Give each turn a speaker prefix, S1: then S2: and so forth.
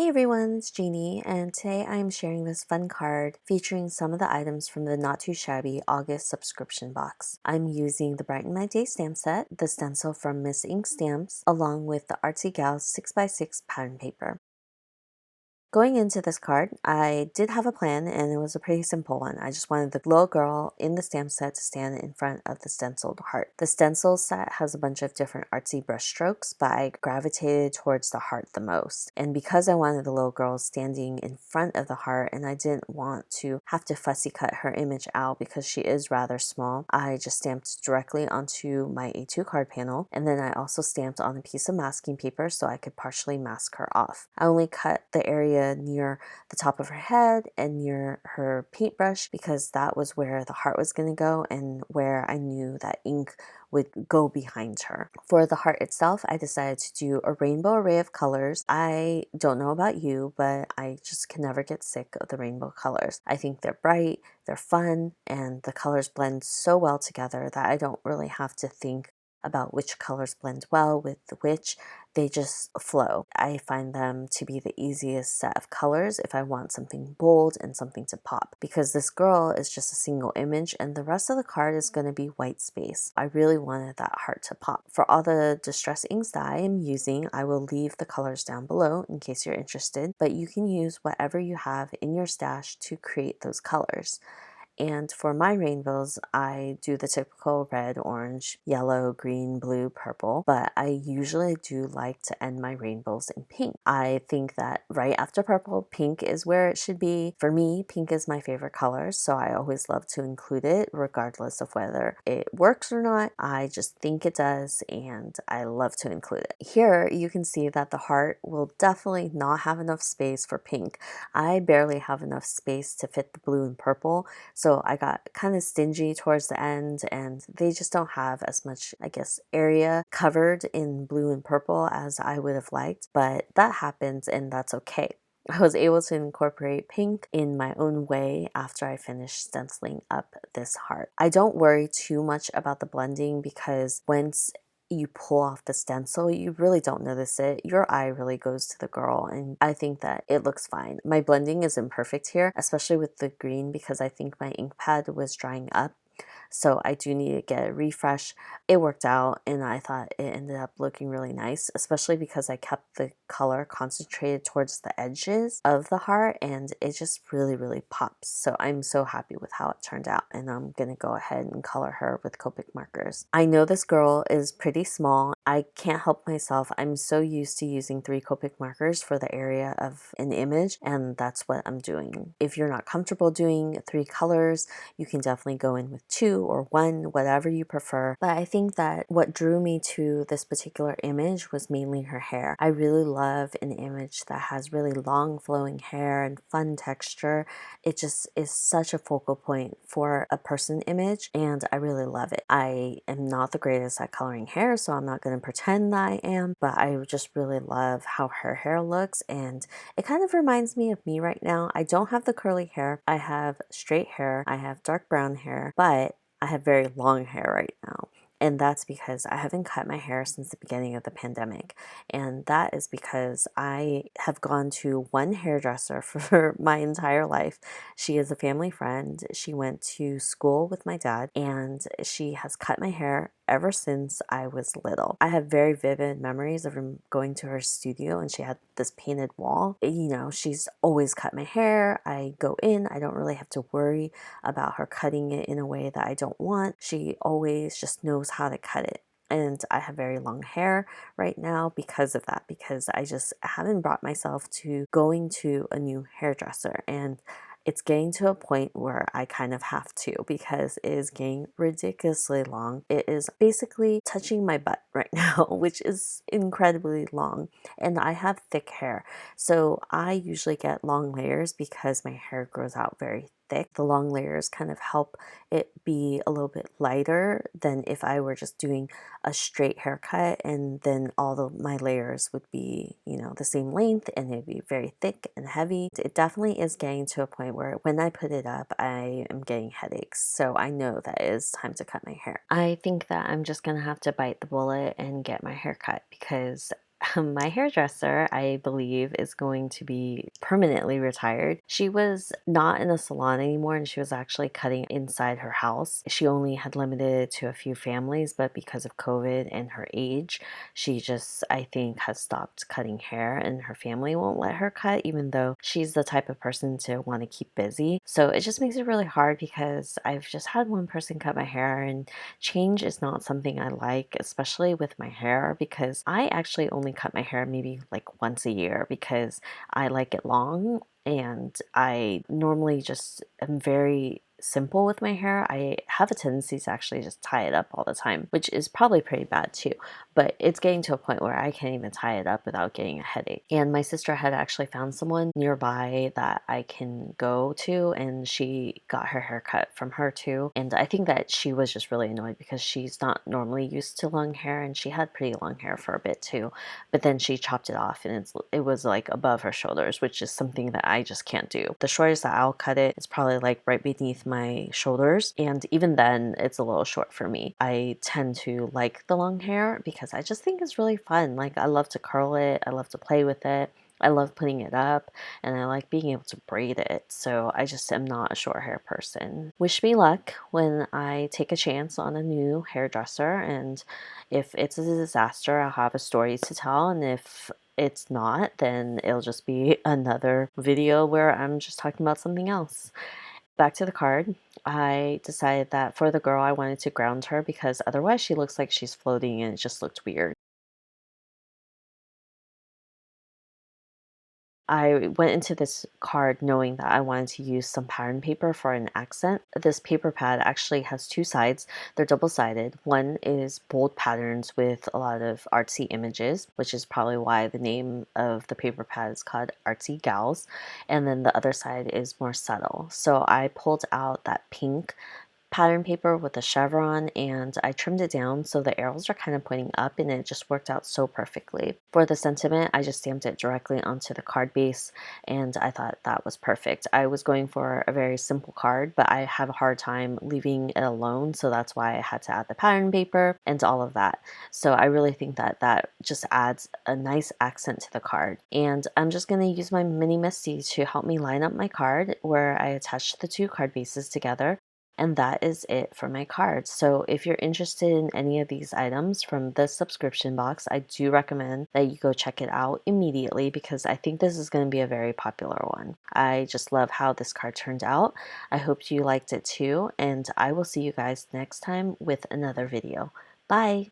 S1: Hey everyone, it's Jeannie, and today I am sharing this fun card featuring some of the items from the Not Too Shabby August subscription box. I'm using the Brighten My Day stamp set, the stencil from Miss Ink Stamps, along with the Artsy Gals 6x6 pattern paper. Going into this card, I did have a plan and it was a pretty simple one. I just wanted the little girl in the stamp set to stand in front of the stenciled heart. The stencil set has a bunch of different artsy brush strokes, but I gravitated towards the heart the most. And because I wanted the little girl standing in front of the heart and I didn't want to have to fussy cut her image out because she is rather small, I just stamped directly onto my A2 card panel, and then I also stamped on a piece of masking paper so I could partially mask her off. I only cut the area near the top of her head and near her paintbrush because that was where the heart was going to go and where I knew that ink would go behind her. For the heart itself, I decided to do a rainbow array of colors. I don't know about you, but I just can never get sick of the rainbow colors. I think they're bright, they're fun, and the colors blend so well together that I don't really have to think about which colors blend well with which. They just flow. I find them to be the easiest set of colors if I want something bold and something to pop, because this girl is just a single image and the rest of the card is going to be white space. I really wanted that heart to pop. For all the distress inks that I am using, I will leave the colors down below in case you're interested, but you can use whatever you have in your stash to create those colors. And for my rainbows, I do the typical red, orange, yellow, green, blue, purple, but I usually do like to end my rainbows in pink. I think that right after purple, pink is where it should be. For me, pink is my favorite color, so I always love to include it regardless of whether it works or not. I just think it does, and I love to include it. Here, you can see that the heart will definitely not have enough space for pink. I barely have enough space to fit the blue and purple, so I got kind of stingy towards the end, and they just don't have as much, I guess, area covered in blue and purple as I would have liked, but that happens and that's okay. I was able to incorporate pink in my own way after I finished stenciling up this heart. I don't worry too much about the blending because once you pull off the stencil, you really don't notice it. Your eye really goes to the girl, and I think that it looks fine. My blending is imperfect here, especially with the green, because I think my ink pad was drying up. So I do need to get a refresh. It worked out and I thought it ended up looking really nice, especially because I kept the color concentrated towards the edges of the heart and it just really pops. So I'm so happy with how it turned out, and I'm gonna go ahead and color her with Copic markers. I know this girl is pretty small. I can't help myself. I'm so used to using 3 Copic markers for the area of an image, and that's what I'm doing. If you're not comfortable doing 3 colors, you can definitely go in with 2 or 1, whatever you prefer. But I think that what drew me to this particular image was mainly her hair. I really love an image that has really long flowing hair and fun texture. It just is such a focal point for a person image, and I really love it. I am not the greatest at coloring hair, so I'm not going to pretend that I am, but I just really love how her hair looks, and it kind of reminds me of me right now. I don't have the curly hair. I have straight hair. I have dark brown hair, but I have very long hair right now. And that's because I haven't cut my hair since the beginning of the pandemic. And that is because I have gone to one hairdresser for my entire life. She is a family friend. She went to school with my dad, and she has cut my hair ever since I was little. I have very vivid memories of going to her studio, and she had this painted wall. You know, she's always cut my hair. I go in, I don't really have to worry about her cutting it in a way that I don't want. She always just knows how to cut it. And I have very long hair right now because of that, because I just haven't brought myself to going to a new hairdresser. And it's getting to a point where I kind of have to, because it is getting ridiculously long. It is basically touching my butt right now, which is incredibly long. And I have thick hair, so I usually get long layers because my hair grows out very thick. The long layers kind of help it be a little bit lighter than if I were just doing a straight haircut, and then my layers would be, you know, the same length and it'd be very thick and heavy. It definitely is getting to a point where when I put it up, I am getting headaches. So I know that it is time to cut my hair. I think that I'm just gonna have to bite the bullet and get my hair cut because My hairdresser, I believe, is going to be permanently retired. She was not in a salon anymore and she was actually cutting inside her house. She only had limited it to a few families, but because of COVID and her age, she just, I think, has stopped cutting hair and her family won't let her cut, even though she's the type of person to want to keep busy. So it just makes it really hard because I've just had one person cut my hair and change is not something I like, especially with my hair, because I actually only cut my hair maybe like once a year because I like it long and I normally just am very simple with my hair. I have a tendency to actually just tie it up all the time, which is probably pretty bad too. But it's getting to a point where I can't even tie it up without getting a headache. And my sister had actually found someone nearby that I can go to, and she got her hair cut from her too. And I think that she was just really annoyed because she's not normally used to long hair, and she had pretty long hair for a bit too. But then she chopped it off, and it was like above her shoulders, which is something that I just can't do. The shortest that I'll cut it is probably like right beneath my shoulders, and even then it's a little short for me. I tend to like the long hair because I just think it's really fun. Like, I love to curl it, I love to play with it, I love putting it up, and I like being able to braid it. So I just am not a short hair person. Wish me luck when I take a chance on a new hairdresser, and if it's a disaster, I'll have a story to tell, and if it's not, then it'll just be another video where I'm just talking about something else. Back to the card, I decided that for the girl, I wanted to ground her because otherwise she looks like she's floating and it just looked weird. I went into this card knowing that I wanted to use some pattern paper for an accent. This paper pad actually has two sides. They're double-sided. One is bold patterns with a lot of artsy images, which is probably why the name of the paper pad is called Artsy Gals. And then the other side is more subtle. So I pulled out that pink pattern paper with a chevron and I trimmed it down so the arrows are kind of pointing up, and it just worked out so perfectly. For the sentiment, I just stamped it directly onto the card base and I thought that was perfect. I was going for a very simple card, but I have a hard time leaving it alone, so that's why I had to add the pattern paper and all of that. So I really think that that just adds a nice accent to the card. And I'm just going to use my mini Misti to help me line up my card where I attached the two card bases together. And that is it for my cards. So if you're interested in any of these items from the subscription box, I do recommend that you go check it out immediately because I think this is going to be a very popular one. I just love how this card turned out. I hope you liked it too, and I will see you guys next time with another video. Bye!